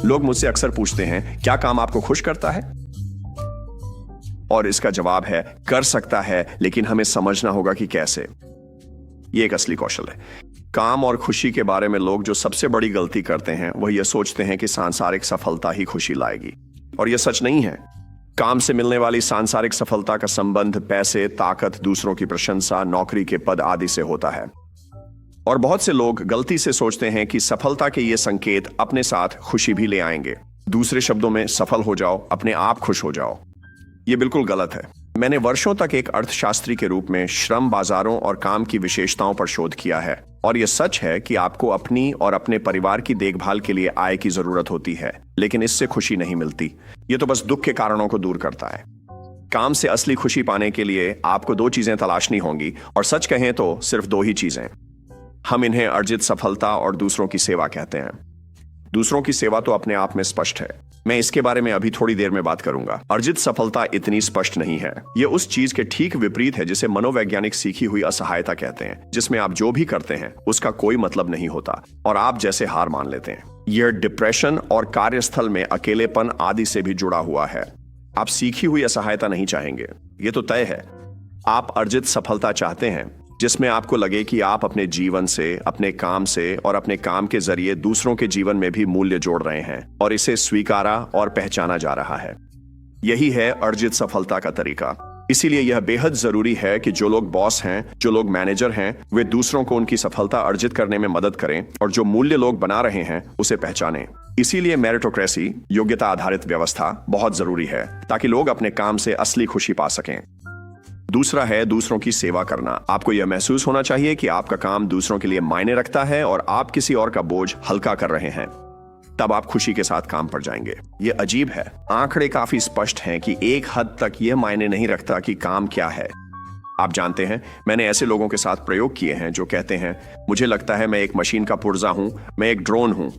लोग मुझसे अक्सर पूछते हैं, क्या काम आपको खुश करता है? और इसका जवाब है, कर सकता है, लेकिन हमें समझना होगा कि कैसे। ये एक असली कौशल है। काम और खुशी के बारे में लोग जो सबसे बड़ी गलती करते हैं वह यह सोचते हैं कि सांसारिक सफलता ही खुशी लाएगी, और यह सच नहीं है। काम से मिलने वाली सांसारिक सफलता का संबंध पैसे, ताकत, दूसरों की प्रशंसा, नौकरी के पद आदि से होता है। और बहुत से लोग गलती से सोचते हैं कि सफलता के ये संकेत अपने साथ खुशी भी ले आएंगे। दूसरे शब्दों में, सफल हो जाओ, अपने आप खुश हो जाओ। ये बिल्कुल गलत है। मैंने वर्षों तक एक अर्थशास्त्री के रूप में श्रम बाजारों और काम की विशेषताओं पर शोध किया है, और यह सच है कि आपको अपनी और अपने परिवार की देखभाल के लिए आय की जरूरत होती है, लेकिन इससे खुशी नहीं मिलती। यह तो बस दुख के कारणों को दूर करता है। काम से असली खुशी पाने के लिए आपको 2 चीजें तलाशनी होंगी, और सच कहें तो सिर्फ 2 ही चीजें। हम इन्हें अर्जित सफलता और दूसरों की सेवा कहते हैं। दूसरों की सेवा तो अपने आप में स्पष्ट है, मैं इसके बारे में अभी थोड़ी देर में बात करूंगा। अर्जित सफलता इतनी स्पष्ट नहीं है। यह उस चीज के ठीक विपरीत है जिसे मनोवैज्ञानिक सीखी हुई असहायता कहते हैं, जिसमें आप जो भी करते हैं उसका कोई मतलब नहीं होता और आप जैसे हार मान लेते हैं। यह डिप्रेशन और कार्यस्थल में अकेलेपन आदि से भी जुड़ा हुआ है। आप सीखी हुई असहायता नहीं चाहेंगे, ये तो तय है। आप अर्जित सफलता चाहते हैं, जिसमें आपको लगे कि आप अपने जीवन से, अपने काम से और अपने काम के जरिए दूसरों के जीवन में भी मूल्य जोड़ रहे हैं और इसे स्वीकारा और पहचाना जा रहा है। यही है अर्जित सफलता का तरीका। इसीलिए यह बेहद जरूरी है कि जो लोग बॉस हैं, जो लोग मैनेजर हैं, वे दूसरों को उनकी सफलता अर्जित करने में मदद करें और जो मूल्य लोग बना रहे हैं उसे पहचानें। इसीलिए मेरिटोक्रेसी, योग्यता आधारित व्यवस्था, बहुत जरूरी है ताकि लोग अपने काम से असली खुशी पा सकें। दूसरा है दूसरों की सेवा करना। आपको यह महसूस होना चाहिए कि आपका काम दूसरों के लिए मायने रखता है और आप किसी और का बोझ हल्का कर रहे हैं। तब आप खुशी के साथ काम पर जाएंगे। यह अजीब है, आंकड़े काफी स्पष्ट हैं कि एक हद तक यह मायने नहीं रखता कि काम क्या है। आप जानते हैं, मैंने ऐसे लोगों के साथ प्रयोग किए हैं जो कहते हैं, मुझे लगता है मैं एक मशीन का पुर्जा हूं, मैं एक ड्रोन हूं।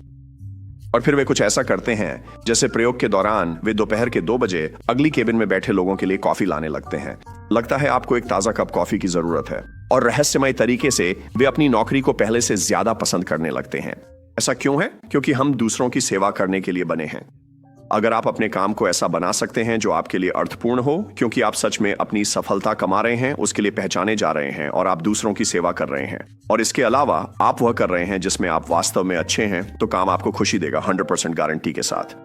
और फिर वे कुछ ऐसा करते हैं जैसे प्रयोग के दौरान वे दोपहर के 2 बजे अगली केबिन में बैठे लोगों के लिए कॉफी लाने लगते हैं। लगता है आपको एक ताजा कप कॉफी की जरूरत है, और रहस्यमय तरीके से वे अपनी नौकरी को पहले से ज्यादा पसंद करने लगते हैं। ऐसा क्यों है? क्योंकि हम दूसरों की सेवा करने के लिए बने हैं। अगर आप अपने काम को ऐसा बना सकते हैं जो आपके लिए अर्थपूर्ण हो, क्योंकि आप सच में अपनी सफलता कमा रहे हैं, उसके लिए पहचाने जा रहे हैं और आप दूसरों की सेवा कर रहे हैं, और इसके अलावा आप वह कर रहे हैं जिसमें आप वास्तव में अच्छे हैं, तो काम आपको खुशी देगा 100% गारंटी के साथ।